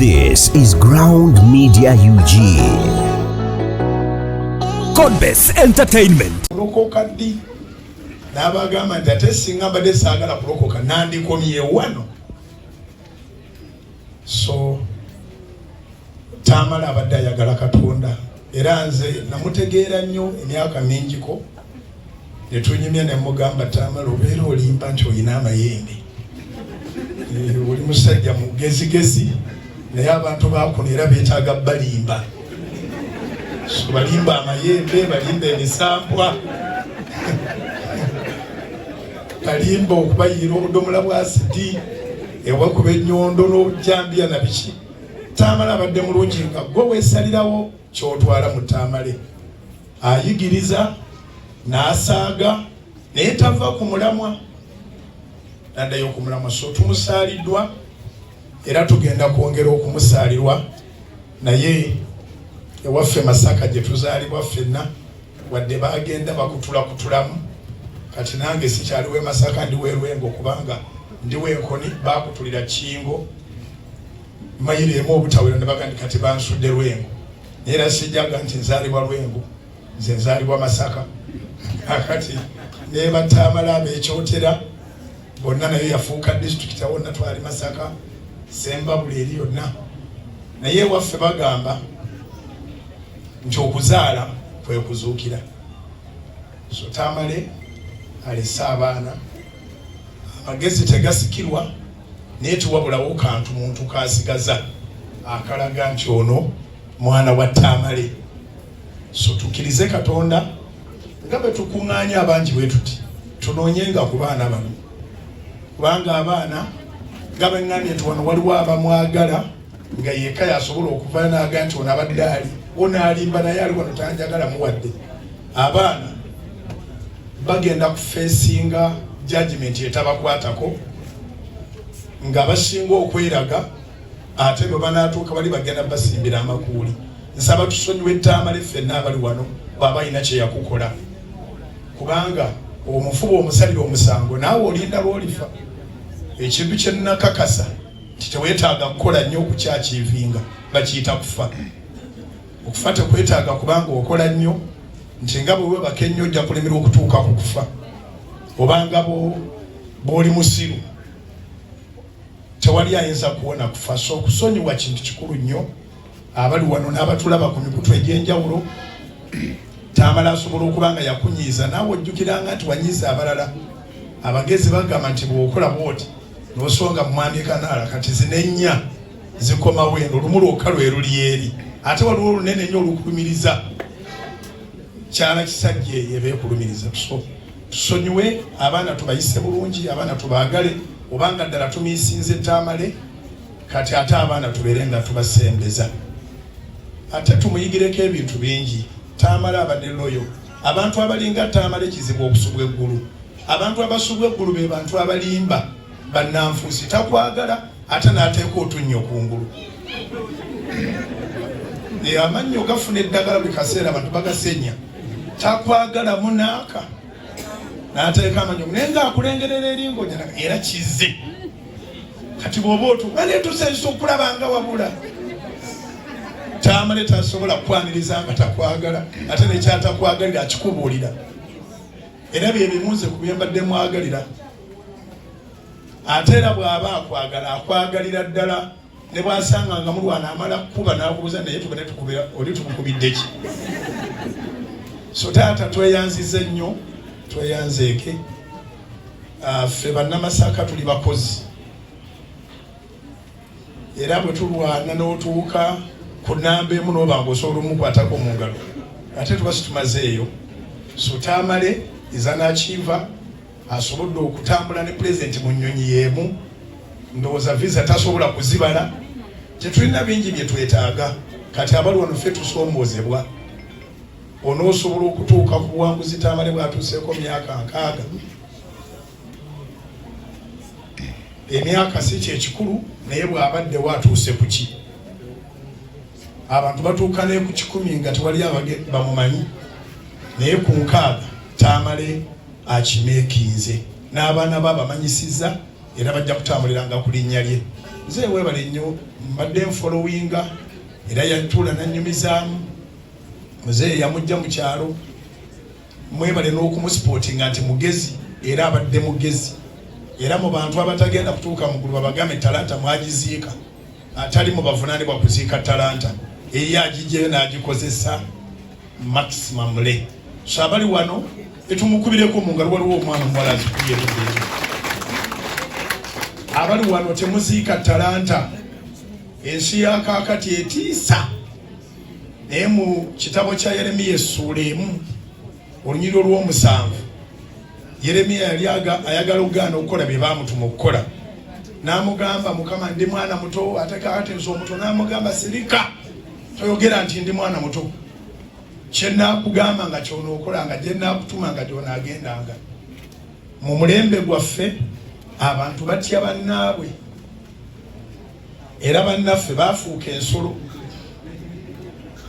This is Ground Media UG. Godbase Entertainment. Kulokoka ddi n'abagamba nti ate singa mbadde saagala kulokoka nandikomye wano. So Tamala abadde ayagala Katonda era nze namutegeera nnyo emyaka mingiko ne tunyumya ne mugamba Tamala obeera olimba nti olina amayembe. Oli musajja mugezigezi naye abantu bakuno era beetaaga balimba. So balimba amayembe, balimba emisambwa, balimba okubayira obudomola bwa asidi ewakuba ennyondo n'obujambiya na biki. Tamala abadde mulungi nga gwe weesalirawo ky'otwala mu Tamale. Ayigiriza n'asaaga naye tava ku mulamwa naddayo ku mulamwa. So tumusaaliddwa era tugenda kwongera okumusaalirwa naye ewaffe Masaka gye tuzaalibwa ffenna wadde bagenda bakutulakutulamu kati nange sikyaliwe Masaka ndiwe Lwengo kubanga ndiwe Nkoni bakutulira Kingo mayiro emu obutawera ne bagandi kati bansudde Lwengo era sijjaga nti nzaalibwa Lwengo nze nzaalibwa Masaka akati ne Batamala abeekyotera bonna naye yafuuka disitulikiti wonna twali Masaka Sembabule eri yonna naye waffe bagamba nti okuzaala kwe kuzuukira. So Tamale alese abaana amagezi tegasikirwa naye tuwabulawo kantu muntu kasigaza akalaga nti ono mwana wa Tamale. So tukkirize Katonda nga bwe tukuŋŋaanya abangi bwe tuti tunoonyenga ku baana bano kubanga abaana nga bwe ŋŋambye nti wano waliwo abamwagala nga yekka yasobola okuva n'aga nti ono abadde ali onaalimba naye ali wano tanjagala muwadde. Abaana bagenda kufeesinga judgment etabakwatako nga basinga okweraga ate bwe banaatuuka bali bagenda basimbira amakuuli. Nsaba tusonyiwe Tamale ffenna abali wano bw'aba alina kye yakukola kubanga omufuba omusalira omusango naawe olinda lw'olifa. Ekintu kye nnakakasa nti teweetaaga kukola nnyo okukyakiivinga bakiyita kufa. Okufa tekwetaaga kubanga okola nnyo nti nga bwe webaka ennyo ojja kulemerwa okutuuka ku kufa obanga bw'oli musiru tewali ayinza kuwona kufa. So okusonyiwa kintu kikulu nnyo. Abali wano n'abatulaba ku mikutu egy'enjawulo Tamala asobola okuba nga yakunyiiza naawe ojjukiranga nti wanyiiza abalala. Abagezi bagamba nti bw'okola bw'oti n'osonga mu mwami Kanaala kati zino ennya zikoma wendo olumu lwokka lwe luli eri ate waliwo olunene nnyo olukulumiriza kyala kisajja eyo ebeekulumiriza. Tusonyiwe abaana tubayise bulungi, abaana tubaagale obanga ddala tumiisinze Tamale kati ate abaana tubeere nga tubasembeza ate tumuyigireko ebintu bingi. Tamala abadde loyo. Abantu abalinga Tamale kizibu okusubwa eggulu. Abantu abasubwa eggulu be bantu abalimba bannanfuusi takwagala ate n'ateeka otunnyo kungulu. Amannyo gafuna eddagala buli kaseera abantu bagasenya takwagala munaaka n'ateeka amannyo naye ng'akulengerera eringo era kizze kati bw'oba otuuka neetusensa okulaba nga wabula. Tamale tasobola kukwaniriza nga takwagala ate nekyatakwagalira akikubuulira era bye bimuze ku bye mbadde mwagalira. Ate era bw'aba akwagala akwagalira ddala ne bw'asanga nga mulwana amala kukuba n'akubuuza naye tubone tukubira oli tumukubidde ki. So taata tweyanzize nnyo tweyanzeeke. Ffe bannamasaka tuli bakozi era bwe tulwana n'otuuka ku nnamba emu n'oba ng'osobola omukwatako mu ngalo ate tuba situmazeeyo. So Tamale izanaakiva asobodde okutambula ne pulezidenti mu nnyonyi y'emu ndowooza visa tasobola kuzibala. Tetulina bingi bye twetaaga kati abali wano ffe tusoomoozebwa. Onoosobola okutuuka ku buwanguzi Tamale bw'atuuseeko myaka 6. Emyaka si kyekikulu naye bw'abaddewo atuuse ku ki. Abantu batuuka naye ku 10 nga tewali bamumanyi naye ku 6 Tamale akimeekinze n'abaana be abamanyisizza era bajja kutambuliranga ku linnya lye. nze webale nnyo mbadde nfolowinga era yantula nanyumizaamu muzeeyi yamujja mu kyalo mwebale n'okumusipotinga nti mugezi era abadde mugezi era mu bantu abatagenda kutuuka mugulu babagambe talanta mwagiziika atali mu bavunaanibwa kuziika talanta eyi agijjeyo n'agikozesa maximum le so abali wano etumukubireko mu ngalo waliwo omwana omuwala azikubyeredde abali wano temuziika talanta ensi ya kaakati etiisa naye mu kitabo kya Yeremiya essuula 1 olunyiriri olw'omusanvu Yeremiya yali ayagala okugaana okukola bye baamutuma okukola n'amugamba Mukama ndi mwana muto ate kaakati nze omuto n'amugamba sirika toyogera nti ndi mwana muto kye naakugamba nga kyonookolanga gye naakutuma nga gyonaagendanga mu mulembe gwaffe abantu batya bannaabwe era bannaffe baafuuka ensolo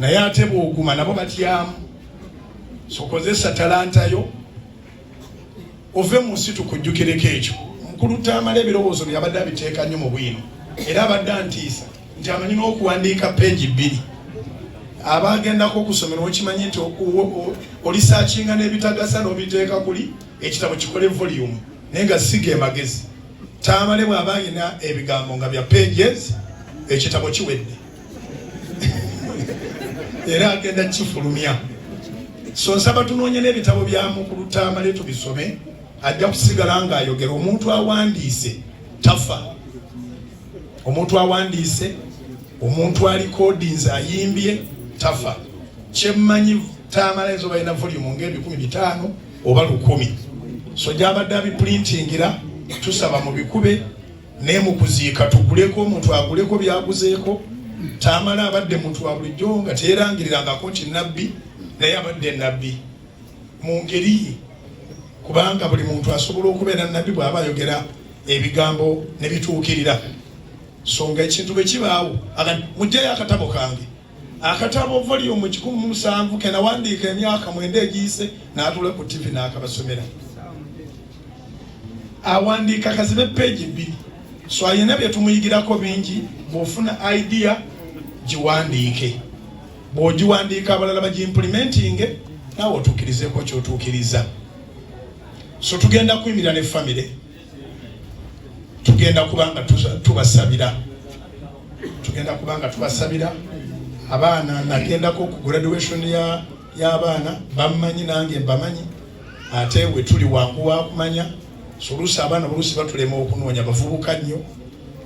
naye ate bw'oguma nabo batyamu sokozesa talanta yo ove mu nsi tukujjukireko ekyo mukulu Tamale ebirowoozo byabadde abiteeka nnyo mu bwino era abadde antiisa nti amanyi n'okuwandiika peegi 2 abagendako okusomera okimanyi nti olisaakinga n'ebitagasa n'obiteeka kuli ekitabo kikole volume naye nga siga emagezi Tamale bw'aba alina ebigambo nga bya pages ekitabo kiwedde era agenda kifulumya so nsaba tunoonye n'ebitabo bya mukulu Tamale tubisome ajja kusigala ng'ayogera omuntu awandiise tafa omuntu awandiise omuntu alikodinze ayimbye tafa kyemmanyi Tamale ezo balina volume nga 15 oba 10 so gyabadde abiprintingira tusaba mu bikube ne mu kuziika tuguleko omuntu aguleko byaguzeeko Tamale abadde muntu wa bulijjo nga teerangirirangako nti nabbi naye abadde nabbi mu ngeri kubanga buli muntu asobola okubeera nabbi bw'aba ayogera ebigambo ne bituukirira so nga ekintu bwe kibaawo mujjayo akatabo kange akatabo volume 17 kenawandiika emyaka 9 egiyise n'atula ku TV n'akabasomera awandiika kazibe peegi 2 so ayina bye tumuyigirako bingi bw'ofuna idea giwandiike bw'ogiwandiika abalala bagiimplementinge naawe otuukirizeko ky'otuukiriza so tugenda kuyimirira ne famire tugenda kubanga tubasabira abaana nagendako ku graduation y'abaana bammanyi nange mbamanyi ate we tuli wangu wa kumanya so oluusi abaana oluusi batulema okunoonya bavubuka nnyo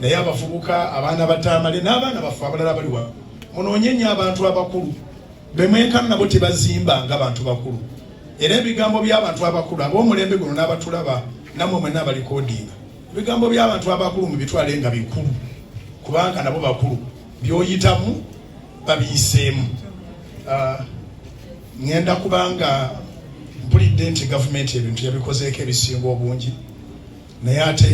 naye abavubuka abaana batamale n'abaana baffe abalala bali wano munoonye nnyo abantu abakulu bemwenkana nabo tebazimba ng'abantu bakulu era ebigambo by'abantu abakulu ab'omulembe guno n'abatulaba namwe mwenna abalikodinga ebigambo by'abantu abakulu mu bitwale nga bikulu kubanga nabo bakulu by'oyitamu babiyiseemu ngenda kubanga mpulidde nti gavumenti ebintu yabikozeeko ebisinga obungi naye ate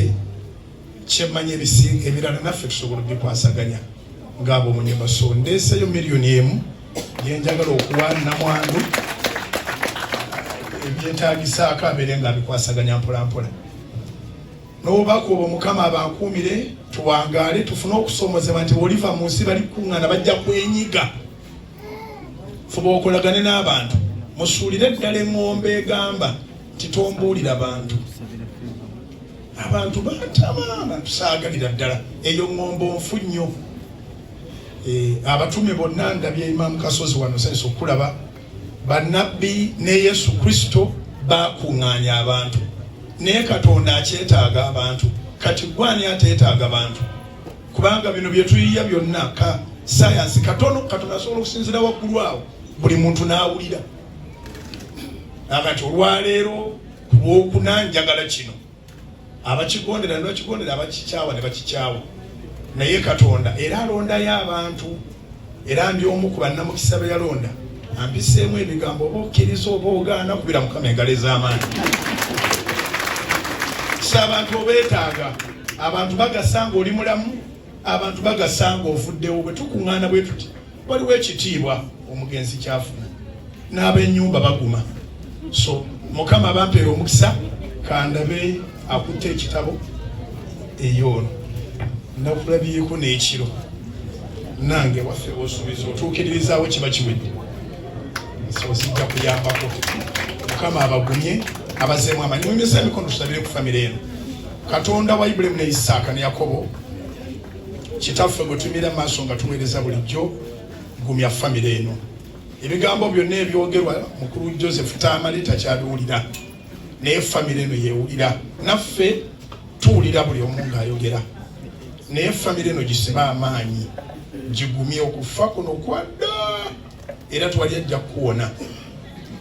kyemmanyi ebisinga ebirala naffe tusobola bikwasaganya ng'abo omunyumba so ndeeseyo $1 million gyenjagala okuwa namwandu ebyetaagisaako abeere nga bikwasaganya mpolampola n'obubaka obwo Mukama abankuumire tuwangaale tufune okusomozebwa nti bw'oliva mu nsi bali kuŋŋaana bajja kwenyiga fuba okolagane n'abantu musuulire ddala eŋŋombe egamba nti tombuulira bantu abantu bantama abantu saagalira ddala eyo ŋŋombe onfu nnyo abatume bonna ndabye Imam Kasozi wano senso okulaba bannabbi ne Yesu Kristo bakuŋŋaanya abantu naye Katonda akyetaaga abantu kati gwani ateetaaga abantu kubanga bino bye tuyiya byonna ka sayansi Katonda asobola okusinzira waggulu awo buli muntu n'awulira akati olwaleero lwokuna njagala kino abakigondera ne bakigondera abakikyawa ne bakikyawa naye Katonda era alondayo abantu era ndi omu ku bannamukisa be yalonda ampiseemu ebigambo oba okkiriza oba ogaana kubira Mukama engalo ez'amaanyi abantu obeetaaga abantu bagasanga oli mulamu abantu bagasanga ovuddewo bwe tukuŋŋaana bwe tuti waliwo ekitiibwa omugenzi kyafuna n'ab'ennyumba baguma so Mukama bampeera omukisa kandabe akutte ekitabo eyoono nakulabyeko n'ekiro nange waffe osuubiza otuukiririzaawo kiba kiwedde so zijja kuyambako mukama abagumye abazeemu amaanyi mumisa emikono tusabire ku famire eno katonda wa Ibulayimu ne Isaaka ne Yakobo kitaffe gwe tumira maaso nga tuweereza bulijjo gumya famire eno ebigambo byonna ebyogerwa mukulu Joseph Tamale takyabiwulira naye famire eno yeewulira naffe tuwulira buli omu ng'ayogera naye famire eno gisima amaanyi gigumye okufa kuno kwadda era twali ajja kuwona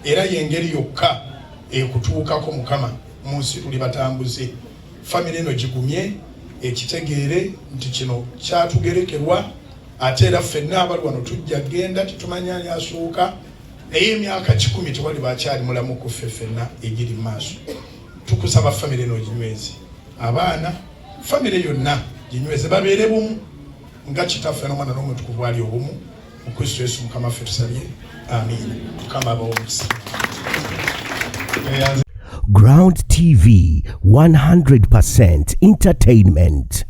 era yengeri yokka ekutuukako mukama mu nsi tuli batambuze famire eno gigumye ekitegeere nti kino kyatugerekerwa ate era ffenna abali wano tujja genda tetumanyani asuuka naye emyaka 10 tewali bakyali mulamu ku ffe ffenna egiri mu maaso tukusaba famire eno ginyweze abaana famire yonna ginyweze babeere bumu nga kitaffe n'omwana n'omutukuvu ali obumu mu Kristo Yesu mukama ffe tusabye amiina mukama abawe omukisa. Ground TV 100% entertainment.